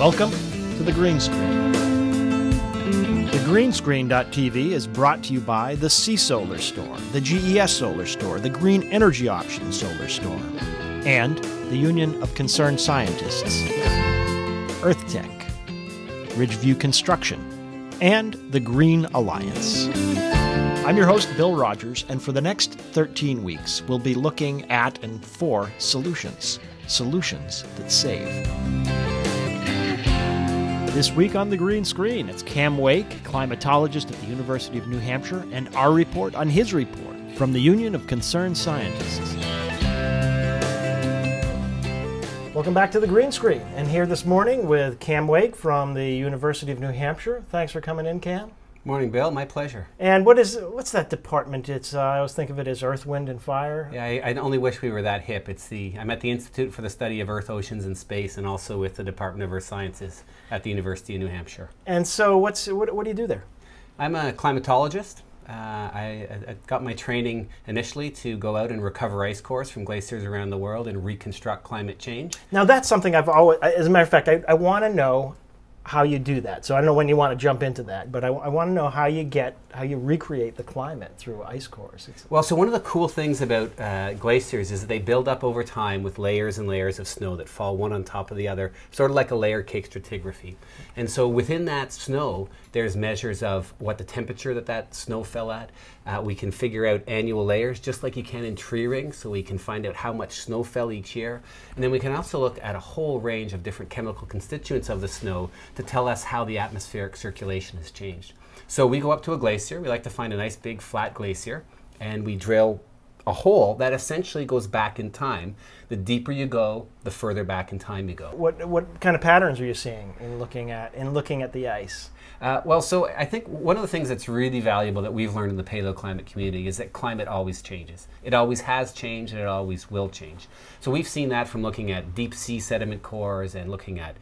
Welcome to The Green Screen. TheGreenScreen.tv is brought to you by the C Solar Store, the GES Solar Store, the Green Energy Option Solar Store, and the Union of Concerned Scientists, EarthTech, Ridgeview Construction, and the Green Alliance. I'm your host, Bill Rogers, and for the next 13 weeks, we'll be looking at and for solutions that save. This week on The Green Screen, it's Cam Wake, climatologist at the University of New Hampshire, and our report on his report from the Union of Concerned Scientists. Welcome back to The Green Screen, and here this morning with Cam Wake from the University of New Hampshire. Thanks for coming in, Cam. Morning, Bill. My pleasure. And what's that department? It's I always think of it as Earth, Wind, and Fire. Yeah, I only wish we were that hip. I'm at the Institute for the Study of Earth, Oceans, and Space, and also with the Department of Earth Sciences at the University of New Hampshire. And so, what do you do there? I'm a climatologist. I got my training initially to go out and recover ice cores from glaciers around the world and reconstruct climate change. Now, that's something I've always, as a matter of fact, I want to know how you do that. So I don't know when you want to jump into that, but I want to know how you recreate the climate through ice cores. Well, so one of the cool things about glaciers is that they build up over time with layers and layers of snow that fall one on top of the other, sort of like a layer cake stratigraphy. And so within that snow, there's measures of what the temperature that snow fell at. We can figure out annual layers, just like you can in tree rings, so we can find out how much snow fell each year. And then we can also look at a whole range of different chemical constituents of the snow to tell us how the atmospheric circulation has changed. So we go up to a glacier. We like to find a nice big flat glacier, and we drill a hole that essentially goes back in time. The deeper you go, the further back in time you go. What kind of patterns are you seeing in looking at the ice? Well, so I think one of the things that's really valuable that we've learned in the paleoclimate community is that climate always changes. It always has changed, and it always will change. So we've seen that from looking at deep sea sediment cores and looking at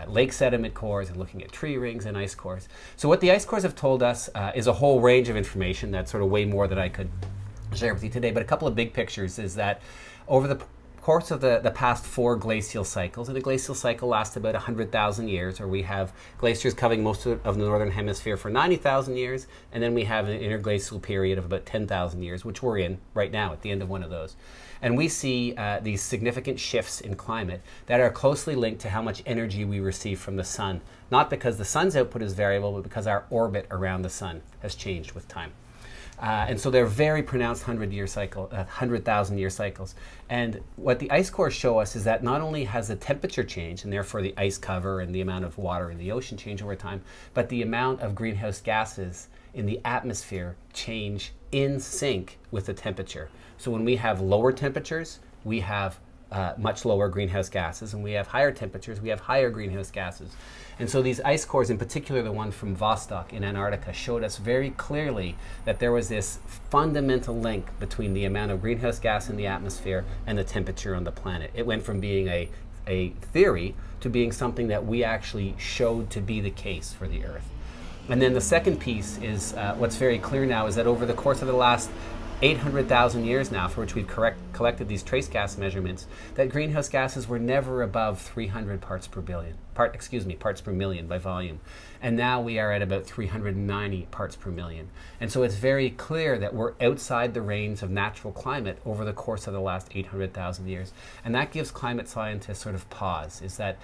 lake sediment cores and looking at tree rings and ice cores. So what the ice cores have told us is a whole range of information that's sort of way more than I could share with you today. But a couple of big pictures is that over the course of the past 4 glacial cycles, and a glacial cycle lasts about 100,000 years, or we have glaciers covering most of the northern hemisphere for 90,000 years, and then we have an interglacial period of about 10,000 years, which we're in right now at the end of one of those. And we see these significant shifts in climate that are closely linked to how much energy we receive from the sun, not because the sun's output is variable, but because our orbit around the sun has changed with time. And so they're very pronounced 100,000 year cycles. And what the ice cores show us is that not only has the temperature changed, and therefore the ice cover and the amount of water in the ocean change over time, but the amount of greenhouse gases in the atmosphere change in sync with the temperature. So when we have lower temperatures, we have much lower greenhouse gases, and we have higher temperatures, we have higher greenhouse gases. And so these ice cores, in particular the one from Vostok in Antarctica, showed us very clearly that there was this fundamental link between the amount of greenhouse gas in the atmosphere and the temperature on the planet. It went from being a theory to being something that we actually showed to be the case for the Earth. And then the second piece is what's very clear now is that over the course of the last 800,000 years now, for which we've collected these trace gas measurements, that greenhouse gases were never above 300 parts per million by volume. And now we are at about 390 parts per million. And so it's very clear that we're outside the range of natural climate over the course of the last 800,000 years. And that gives climate scientists sort of pause, is that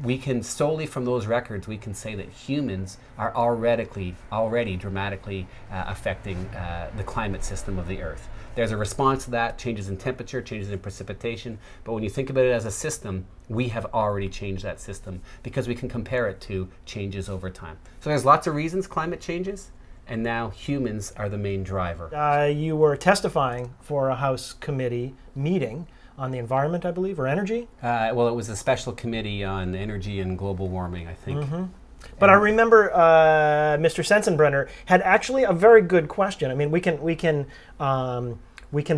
we can, solely from those records, we can say that humans are already dramatically affecting the climate system of the Earth. There's a response to that, changes in temperature, changes in precipitation, but when you think about it as a system, we have already changed that system because we can compare it to changes over time. So there's lots of reasons climate changes, and now humans are the main driver. You were testifying for a House committee meeting on the environment, I believe, or energy? Well, it was a special committee on energy and global warming, I think. Mm-hmm. But I remember Mr. Sensenbrenner had actually a very good question. I mean, we can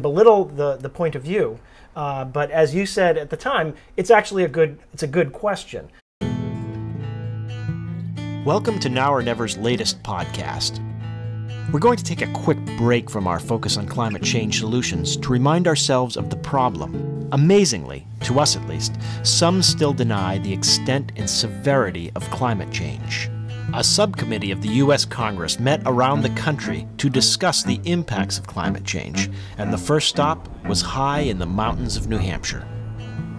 belittle the point of view, but as you said at the time, it's actually a good question. Welcome to Now or Never's latest podcast. We're going to take a quick break from our focus on climate change solutions to remind ourselves of the problem, Amazingly, to us at least, some still deny the extent and severity of climate change. A subcommittee of the U.S. Congress met around the country to discuss the impacts of climate change, and the first stop was high in the mountains of New Hampshire.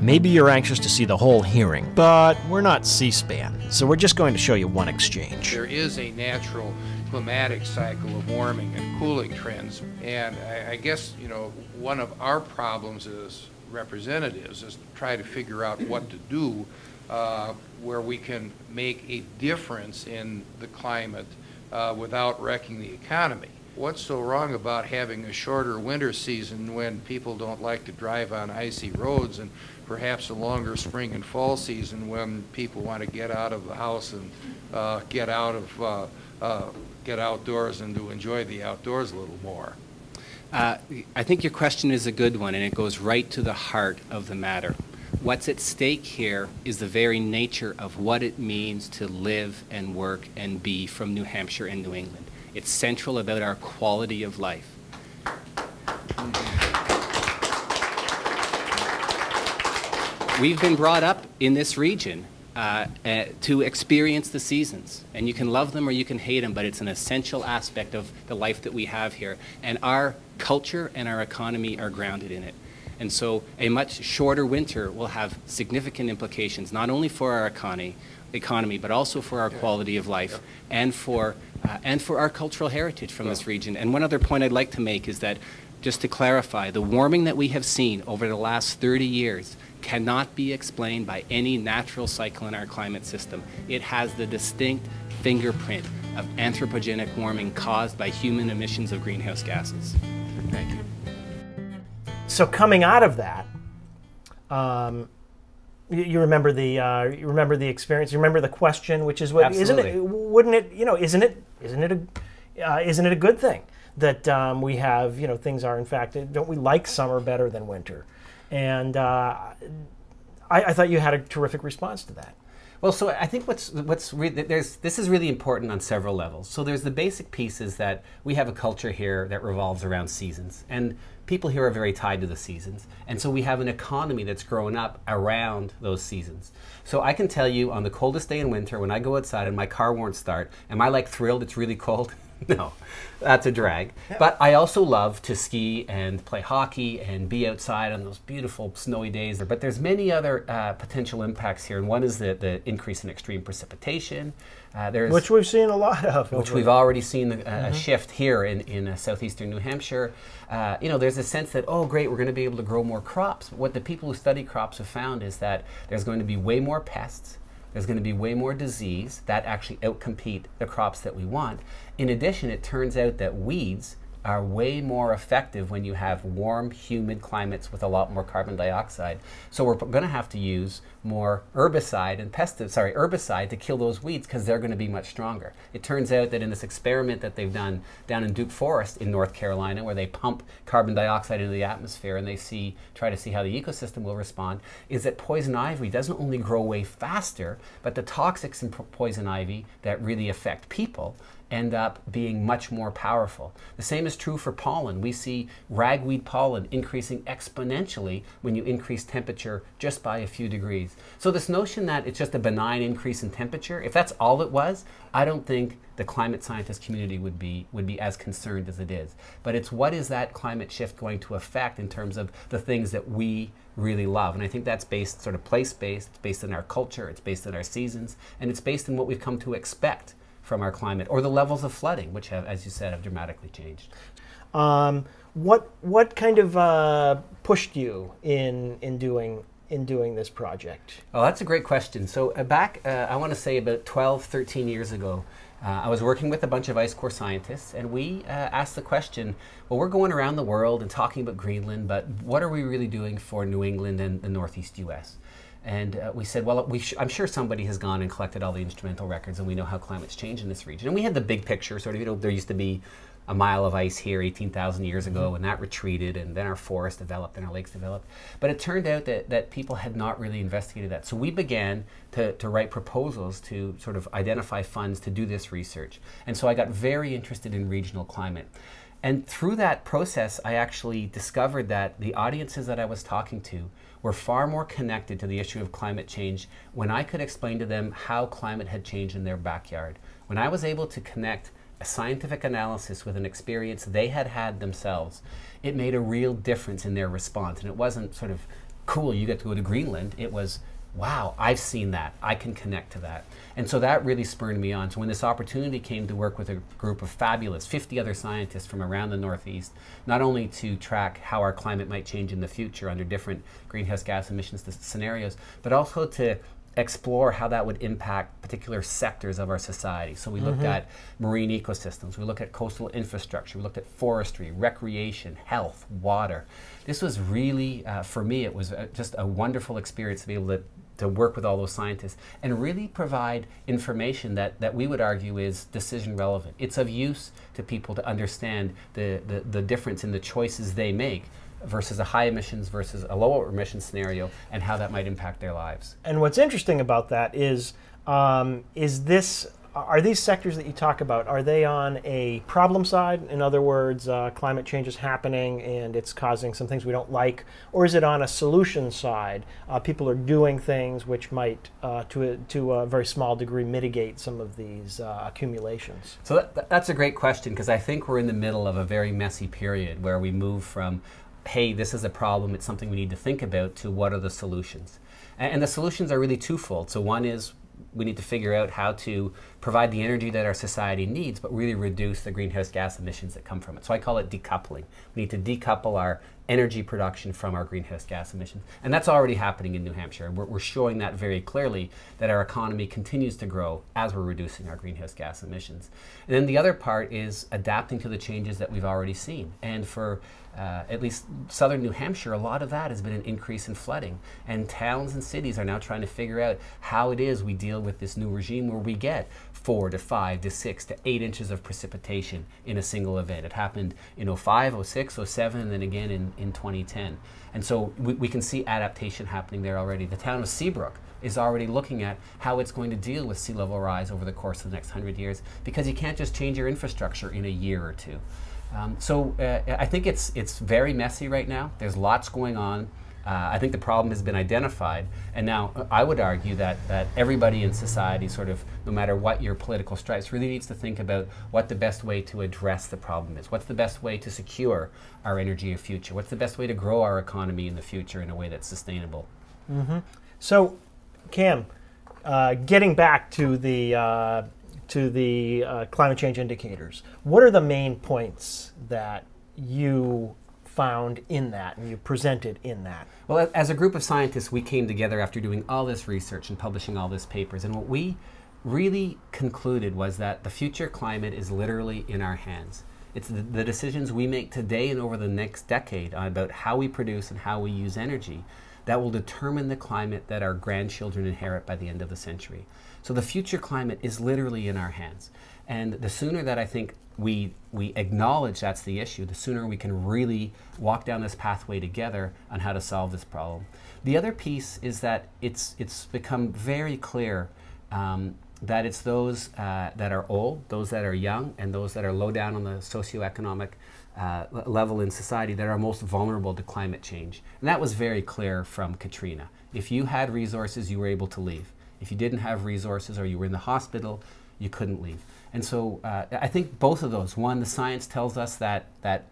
Maybe you're anxious to see the whole hearing, but we're not C-SPAN, so we're just going to show you one exchange. There is a natural climatic cycle of warming and cooling trends, and I guess, one of our problems as representatives is to try to figure out what to do where we can make a difference in the climate without wrecking the economy. What's so wrong about having a shorter winter season when people don't like to drive on icy roads, and perhaps a longer spring and fall season when people want to get out of the house and get outdoors and to enjoy the outdoors a little more? I think your question is a good one, and it goes right to the heart of the matter. What's at stake here is the very nature of what it means to live and work and be from New Hampshire and New England. It's central about our quality of life. We've been brought up in this region to experience the seasons, and you can love them or you can hate them, but it's an essential aspect of the life that we have here, and our culture and our economy are grounded in it. And so a much shorter winter will have significant implications, not only for our economy, but also for our quality of life and for our cultural heritage from this region. And one other point I'd like to make is that, just to clarify, the warming that we have seen over the last 30 years cannot be explained by any natural cycle in our climate system. It has the distinct fingerprint of anthropogenic warming caused by human emissions of greenhouse gases. Thank you. So coming out of that, you remember the experience. You remember the question, which is, what isn't it? Wouldn't it? Isn't it a good thing that we have? Things are, in fact, don't we like summer better than winter? And I thought you had a terrific response to that. Well, so I think this is really important on several levels. So there's the basic pieces that we have a culture here that revolves around seasons, and people here are very tied to the seasons, and so we have an economy that's grown up around those seasons. So I can tell you, on the coldest day in winter, when I go outside and my car won't start, am I thrilled it's really cold? No, that's a drag. Yeah. But I also love to ski and play hockey and be outside on those beautiful snowy days. But there's many other potential impacts here, and one is the increase in extreme precipitation. Which we've seen a lot of. Which we've already seen a shift here in southeastern New Hampshire. There's a sense that, oh great, we're going to be able to grow more crops. But what the people who study crops have found is that there's going to be way more pests. There's going to be way more disease that actually outcompete the crops that we want. In addition, it turns out that weeds are way more effective when you have warm, humid climates with a lot more carbon dioxide. So we're going to have to use more herbicide to kill those weeds, because they're going to be much stronger. It turns out that in this experiment that they've done down in Duke Forest in North Carolina, where they pump carbon dioxide into the atmosphere and they try to see how the ecosystem will respond, is that poison ivy doesn't only grow way faster, but the toxics in poison ivy that really affect people end up being much more powerful. The same is true for pollen. We see ragweed pollen increasing exponentially when you increase temperature just by a few degrees. So this notion that it's just a benign increase in temperature, if that's all it was, I don't think the climate scientist community would be as concerned as it is. But it's, what is that climate shift going to affect in terms of the things that we really love? And I think that's based, sort of place-based, it's based on our culture, it's based on our seasons, and it's based on what we've come to expect from our climate, or the levels of flooding, which have, as you said, have dramatically changed. What kind of pushed you in doing this project? Oh, that's a great question. So back, I want to say about 12, 13 years ago, I was working with a bunch of ice core scientists, and we asked the question, well, we're going around the world and talking about Greenland, but what are we really doing for New England and the Northeast US? And we said, well, I'm sure somebody has gone and collected all the instrumental records, and we know how climate's changed in this region. And we had the big picture, sort of, there used to be a mile of ice here 18,000 years ago, and that retreated, and then our forests developed and our lakes developed. But it turned out that people had not really investigated that. So we began to write proposals to sort of identify funds to do this research. And so I got very interested in regional climate. And through that process, I actually discovered that the audiences that I was talking to were far more connected to the issue of climate change when I could explain to them how climate had changed in their backyard. When I was able to connect a scientific analysis with an experience they had had themselves, it made a real difference in their response. And it wasn't sort of, cool, you get to go to Greenland. It was, wow, I've seen that. I can connect to that. And so that really spurred me on. So when this opportunity came to work with a group of fabulous 50 other scientists from around the Northeast, not only to track how our climate might change in the future under different greenhouse gas emissions scenarios, but also to explore how that would impact particular sectors of our society. So we looked at marine ecosystems, we looked at coastal infrastructure, we looked at forestry, recreation, health, water. This was really, for me, it was just a wonderful experience to be able to work with all those scientists and really provide information that we would argue is decision relevant. It's of use to people to understand the difference in the choices they make versus a high emissions versus a low emissions scenario and how that might impact their lives. And what's interesting about that is are these sectors that you talk about, are they on a problem side? In other words, climate change is happening and it's causing some things we don't like, or is it on a solution side? People are doing things which might, to a very small degree, mitigate some of these accumulations. So that's a great question, because I think we're in the middle of a very messy period where we move from, hey, this is a problem, it's something we need to think about, to what are the solutions? And the solutions are really twofold. So one is we need to figure out how to provide the energy that our society needs, but really reduce the greenhouse gas emissions that come from it. So I call it decoupling. We need to decouple our energy production from our greenhouse gas emissions. And that's already happening in New Hampshire. We're showing that very clearly, that our economy continues to grow as we're reducing our greenhouse gas emissions. And then the other part is adapting to the changes that we've already seen. And for at least southern New Hampshire, a lot of that has been an increase in flooding. And towns and cities are now trying to figure out how it is we deal with this new regime where we get 4 to 5 to 6 to 8 inches of precipitation in a single event. It happened in 05, 06, 07, and then again in 2010. And so we can see adaptation happening there already. The town of Seabrook is already looking at how it's going to deal with sea level rise over the course of the next 100 years, because you can't just change your infrastructure in a year or two. I think it's very messy right now. There's lots going on. I think the problem has been identified, and now I would argue that everybody in society, sort of, no matter what your political stripes, really needs to think about what the best way to address the problem is. What's the best way to secure our energy of future? What's the best way to grow our economy in the future in a way that's sustainable? So, Cam, getting back to the climate change indicators, what are the main points that you found in that and you presented in that? Well, as a group of scientists, we came together after doing all this research and publishing all these papers, and what we really concluded was that the future climate is literally in our hands. It's the decisions we make today and over the next decade about how we produce and how we use energy that will determine the climate that our grandchildren inherit by the end of the century. So the future climate is literally in our hands. And the sooner that I think we acknowledge that's the issue, the sooner we can really walk down this pathway together on how to solve this problem. The other piece is that it's become very clear that it's those that are old, those that are young, and those that are low down on the socioeconomic level in society that are most vulnerable to climate change. And that was very clear from Katrina. If you had resources, you were able to leave. If you didn't have resources or you were in the hospital, you couldn't leave. And so I think both of those, one, the science tells us that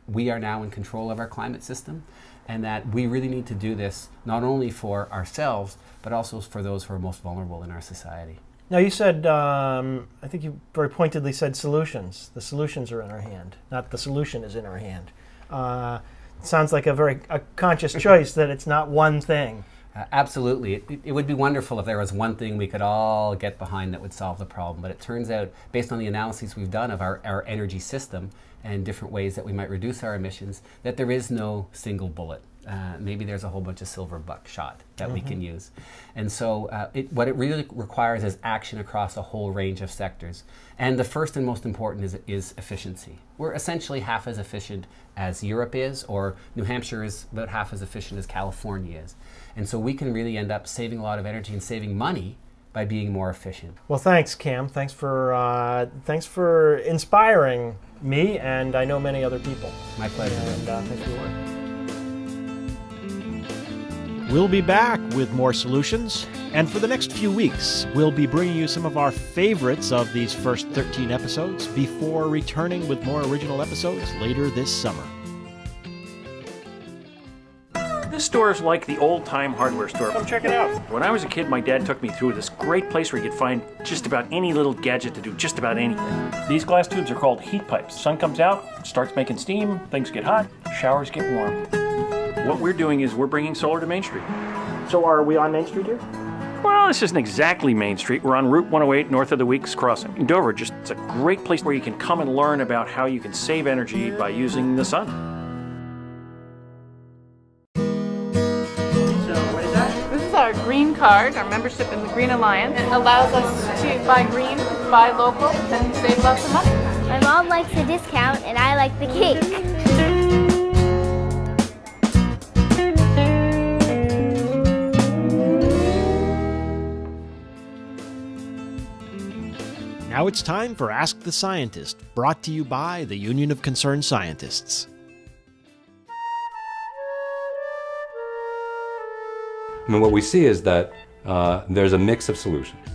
we are now in control of our climate system, and that we really need to do this not only for ourselves, but also for those who are most vulnerable in our society. Now you said, I think you very pointedly said solutions. The solutions are in our hand, not the solution is in our hand. It sounds like a conscious choice that it's not one thing. Absolutely. It would be wonderful if there was one thing we could all get behind that would solve the problem. But it turns out, based on the analyses we've done of our energy system and different ways that we might reduce our emissions, that there is no single bullet. Maybe there's a whole bunch of silver buckshot that we can use. And so what it really requires is action across a whole range of sectors. And the first and most important is efficiency. We're essentially half as efficient as Europe is, or New Hampshire is about half as efficient as California is. And so we can really end up saving a lot of energy and saving money by being more efficient. Well, thanks, Cam. Thanks for inspiring me, and I know many other people. My pleasure. And thanks for your work. we'll be back with more solutions. And for the next few weeks, we'll be bringing you some of our favorites of these first 13 episodes before returning with more original episodes later this summer. This store is like the old-time hardware store. Come check it out. When I was a kid, my dad took me through this great place where you could find just about any little gadget to do just about anything. These glass tubes are called heat pipes. Sun comes out, starts making steam, things get hot, showers get warm. What we're doing is we're bringing solar to Main Street. So are we on Main Street here? Well, this isn't exactly Main Street. We're on Route 108 north of the Weeks Crossing. In Dover, it's a great place where you can come and learn about how you can save energy by using the sun. Our green card, our membership in the Green Alliance. It allows us to buy green, buy local, and save lots of money. My mom likes the discount and I like the cake. Now it's time for Ask the Scientist, brought to you by the Union of Concerned Scientists. I mean, what we see is that there's a mix of solutions,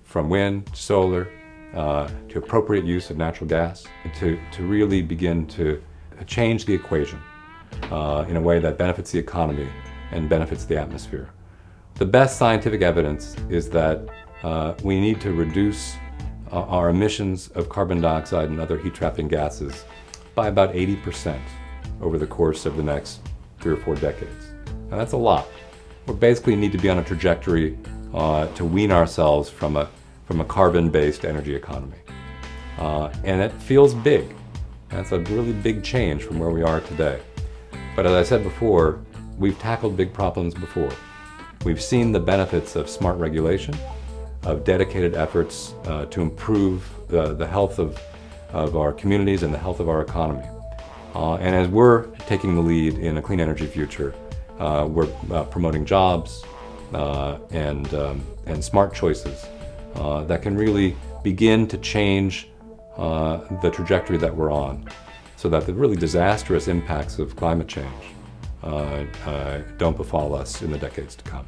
from wind to solar, to appropriate use of natural gas, to really begin to change the equation in a way that benefits the economy and benefits the atmosphere. The best scientific evidence is that we need to reduce our emissions of carbon dioxide and other heat-trapping gases by about 80% over the course of the next 3 or 4 decades. Now that's a lot. We basically need to be on a trajectory to wean ourselves from a carbon-based energy economy. And it feels big. That's a really big change from where we are today. But as I said before, we've tackled big problems before. We've seen the benefits of smart regulation, of dedicated efforts to improve the health of our communities and the health of our economy. And as we're taking the lead in a clean energy future, we're promoting jobs and smart choices that can really begin to change the trajectory that we're on, so that the really disastrous impacts of climate change don't befall us in the decades to come.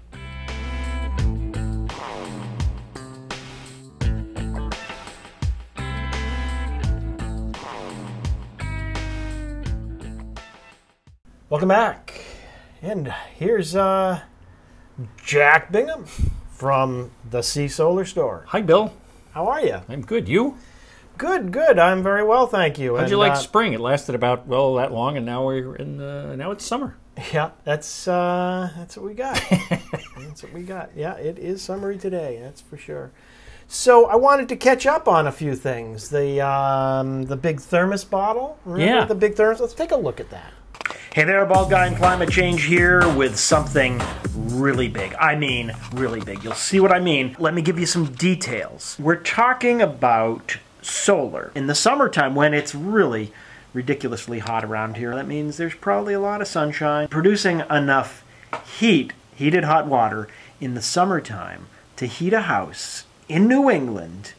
Welcome back. And here's Jack Bingham from the Solar Store. Hi, Bill. How are you? I'm good. You? Good, good. I'm very well, thank you. How'd you like spring? It lasted about, well, that long, and now we're in now it's summer. Yeah, that's what we got. That's what we got. Yeah, it is summery today, that's for sure. So I wanted to catch up on a few things. The big thermos bottle. Remember the big thermos? Let's take a look at that. Hey there, Bald Guy in Climate Change here with something really big. I mean, really big. You'll see what I mean. Let me give you some details. We're talking about solar. In the summertime, when it's really ridiculously hot around here, that means there's probably a lot of sunshine, producing enough heated hot water in the summertime to heat a house in New England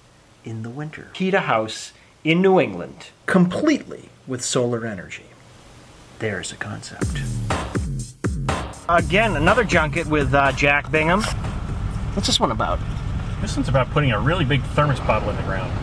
in the winter. Heat a house in New England completely with solar energy. There's a concept. Again, another junket with Jack Bingham. What's this one about? This one's about putting a really big thermos bottle in the ground.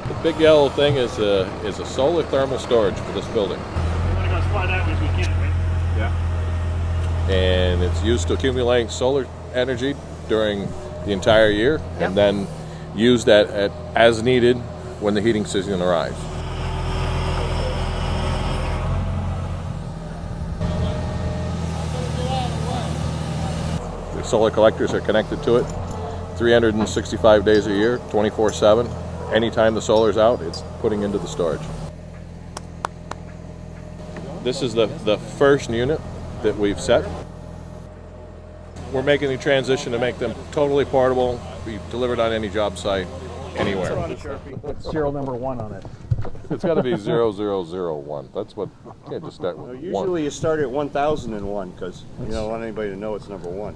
The big yellow thing is a solar thermal storage for this building. We're going to go slide out as we can, right? Yeah. And it's used to accumulate solar energy during the entire year, and then used as needed when the heating season arrives. Solar collectors are connected to it 365 days a year, 24/7. Anytime the solar's out, it's putting into the storage. This is the first unit that we've set. We're making the transition to make them totally portable, be delivered on any job site, anywhere. Serial number 1 on it. It's got to be 0001. That's what, you can't just start with Usually 1. you start at 1001 because you don't want anybody to know it's number 1.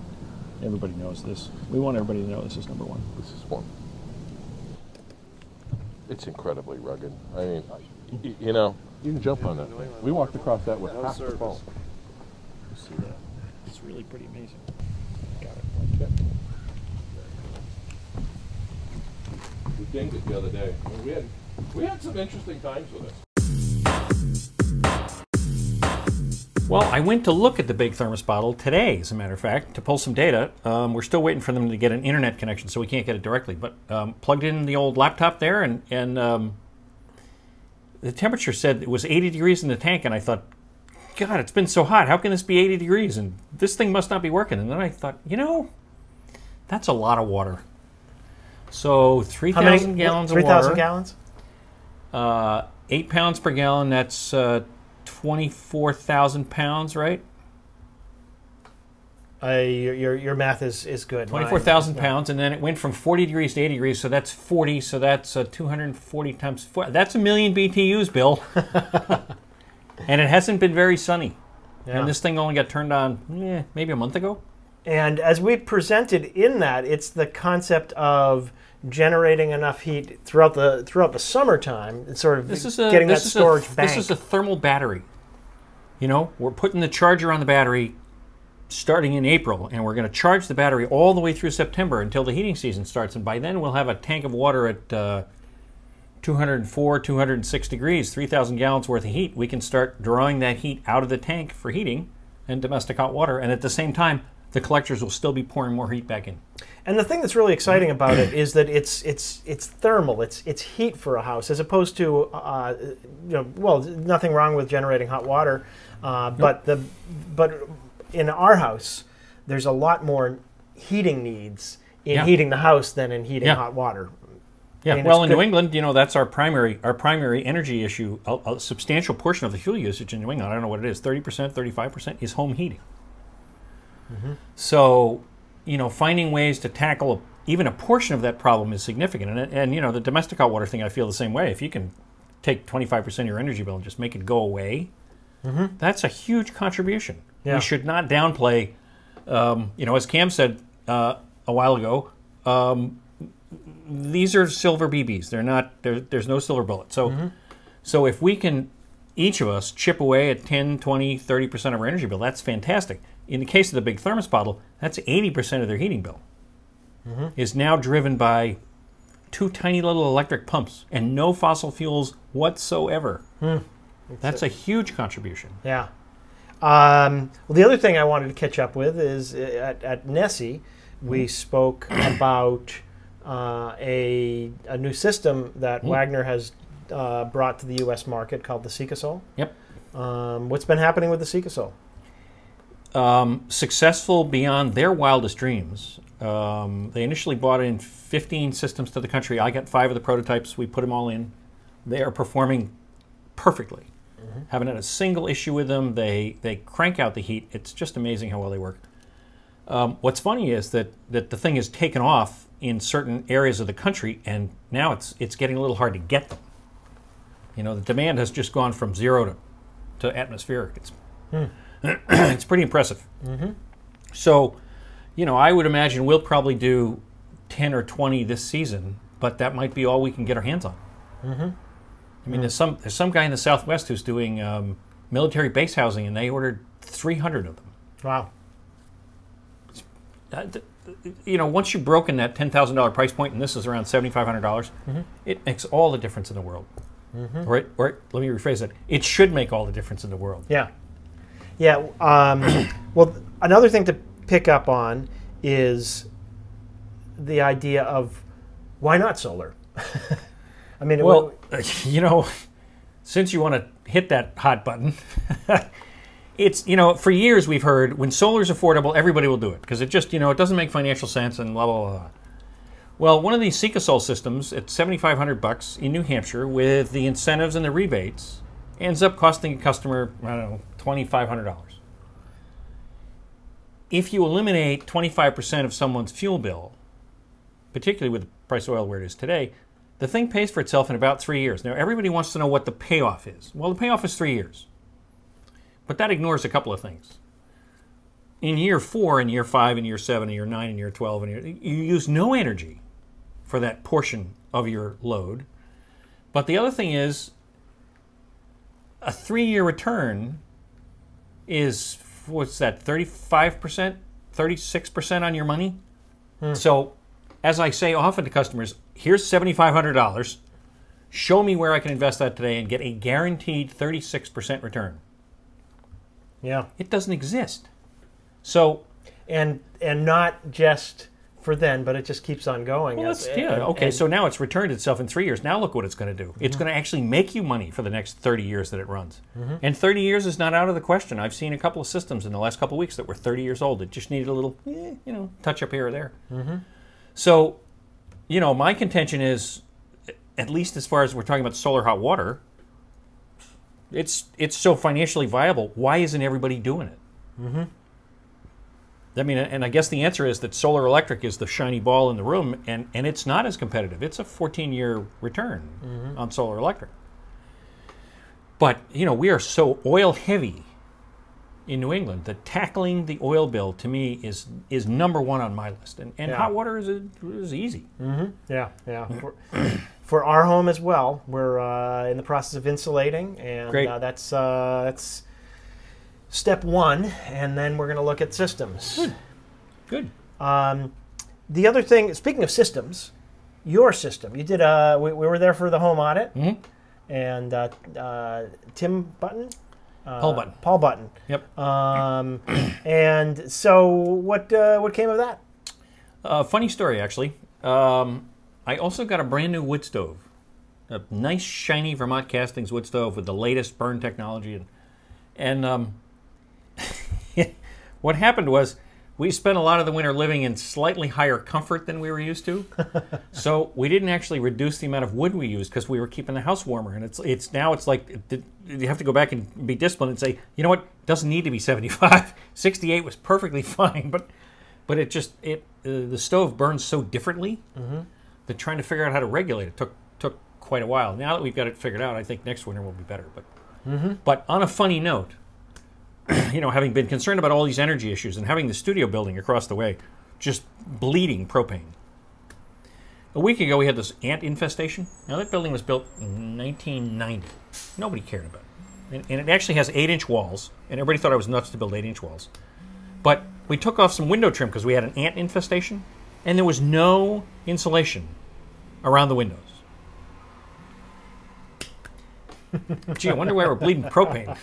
Everybody knows this. We want everybody to know this is number 1. This is 1. It's incredibly rugged. I mean, you know, you can jump on that thing. We walked across that with half the phone. See that? is really pretty amazing. Got it like that. We dinged it the other day. I mean, we had some interesting times with it. Well, I went to look at the big thermos bottle today, as a matter of fact, to pull some data. We're still waiting for them to get an internet connection, so we can't get it directly. But plugged in the old laptop there, and the temperature said it was 80 degrees in the tank, and I thought, God, it's been so hot. How can this be 80 degrees? And this thing must not be working. And then I thought, you know, that's a lot of water. So 3,000 gallons of water. 3,000 gallons? 8 pounds per gallon, that's 24,000 pounds, right? Your math is good. 24,000 pounds, and then it went from 40 degrees to 80 degrees, so that's 40, so that's 240 times 4. That's 1 million BTUs, Bill. And it hasn't been very sunny. Yeah. And this thing only got turned on maybe a month ago. And as we presented in that, it's the concept of generating enough heat throughout the summertime. It's sort of getting that storage bank. This is a thermal battery. You know, we're putting the charger on the battery starting in April, and we're going to charge the battery all the way through September until the heating season starts. And by then, we'll have a tank of water at 204, 206 degrees, 3,000 gallons worth of heat. We can start drawing that heat out of the tank for heating and domestic hot water, and at the same time, the collectors will still be pouring more heat back in. And the thing that's really exciting about it is that it's thermal. It's heat for a house, as opposed to well, nothing wrong with generating hot water, but in our house, there's a lot more heating needs in heating the house than in heating hot water. Yeah, I mean, well, in New England, you know, that's our primary energy issue. A substantial portion of the fuel usage in New England, I don't know what it is, 30%, 35%, is home heating. Mm-hmm. So, you know, finding ways to tackle even a portion of that problem is significant. And you know, the domestic hot water thing, I feel the same way. If you can take 25% of your energy bill and just make it go away, that's a huge contribution. Yeah. We should not downplay, you know, as Cam said a while ago, these are silver BBs. They're not. There's no silver bullet. So, so if we can, each of us, chip away at 10, 20, 30% of our energy bill, that's fantastic. In the case of the big thermos bottle, that's 80% of their heating bill is now driven by 2 tiny little electric pumps and no fossil fuels whatsoever. That's a huge contribution. Yeah. Well, the other thing I wanted to catch up with is at Nessie, we spoke about a new system that Wagner has brought to the U.S. market called the Sikasol. Yep. What's been happening with the Sikasol? Successful beyond their wildest dreams. They initially brought in 15 systems to the country. I got 5 of the prototypes. We put them all in. They are performing perfectly. Haven't had a single issue with them. They crank out the heat. It's just amazing how well they work. What's funny is that the thing has taken off in certain areas of the country, and now it's getting a little hard to get them. You know, the demand has just gone from 0 to atmospheric. It's pretty impressive. So, you know, I would imagine we'll probably do 10 or 20 this season, but that might be all we can get our hands on. I mean, there's some guy in the Southwest who's doing military base housing, and they ordered 300 of them. Wow. You know, once you've broken that $10,000 price point, and this is around $7,500, it makes all the difference in the world. Or let me rephrase that. It should make all the difference in the world. Yeah. Yeah. Well, another thing to pick up on is the idea of why not solar? I mean, well, you know, since you want to hit that hot button, it's, you know, for years we've heard when solar's affordable, everybody will do it because it just, you know, it doesn't make financial sense and blah, blah, blah. Well, one of these Sikasol systems at $7,500 in New Hampshire with the incentives and the rebates ends up costing a customer, I don't know, $2,500. If you eliminate 25% of someone's fuel bill, particularly with the price of oil where it is today, the thing pays for itself in about 3 years. Now, everybody wants to know what the payoff is. Well, the payoff is 3 years. But that ignores a couple of things. In year 4, in year 5, in year 7, in year 9, in year 12, you use no energy for that portion of your load. But the other thing is, a 3-year return is what's that, 35%, 36% on your money? So, as I say often to customers, here's $7,500. Show me where I can invest that today and get a guaranteed 36% return. Yeah. It doesn't exist. So, and not just for then, but it just keeps on going. Well, so now it's returned itself in 3 years. Now look what it's going to do. It's going to actually make you money for the next 30 years that it runs. And 30 years is not out of the question. I've seen a couple of systems in the last couple of weeks that were 30 years old. It just needed a little, touch up here or there. So, my contention is, at least as far as we're talking about solar hot water, it's so financially viable. Why isn't everybody doing it? I mean, and I guess the answer is that solar electric is the shiny ball in the room, and it's not as competitive. It's a 14-year return on solar electric. But, we are so oil heavy in New England that tackling the oil bill, to me, is number one on my list. And hot water is easy. Yeah. For our home as well, we're in the process of insulating, and that's step one, and then we're going to look at systems. Good. The other thing, speaking of systems, your system, you did we were there for the home audit, and Tim Button? Paul Button. Yep. And so what came of that? Funny story, actually. I also got a brand new wood stove. A nice, shiny Vermont Castings wood stove with the latest burn technology. And what happened was we spent a lot of the winter living in slightly higher comfort than we were used to. So we didn't actually reduce the amount of wood we used because we were keeping the house warmer. And it's like you have to go back and be disciplined and say, you know what, it doesn't need to be 75. 68 was perfectly fine, but the stove burns so differently that trying to figure out how to regulate it took quite a while. Now that we've got it figured out, I think next winter will be better. But on a funny note, having been concerned about all these energy issues and having the studio building across the way just bleeding propane. A week ago, we had this ant infestation. Now, that building was built in 1990. Nobody cared about it. And it actually has 8-inch walls, and everybody thought I was nuts to build 8-inch walls. But we took off some window trim because we had an ant infestation, and there was no insulation around the windows. Gee, I wonder why we're bleeding propane.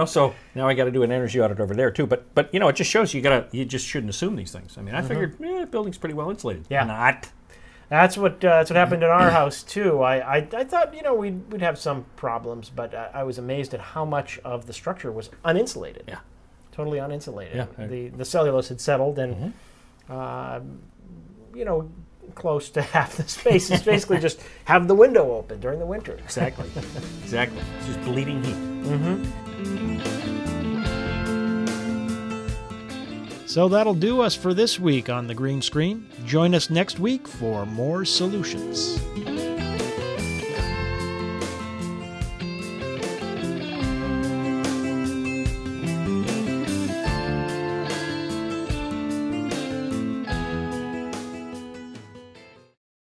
So now I got to do an energy audit over there too. But it just shows you just shouldn't assume these things. I mean, I figured the building's pretty well insulated. Yeah, not. That's what happened in our house too. I thought we'd have some problems, but I was amazed at how much of the structure was uninsulated. Yeah, totally uninsulated. Yeah, the cellulose had settled, and close to half the space is basically just have the window open during the winter. Exactly. Exactly. It's just bleeding heat. So that'll do us for this week on The Green Screen. Join us next week for more solutions.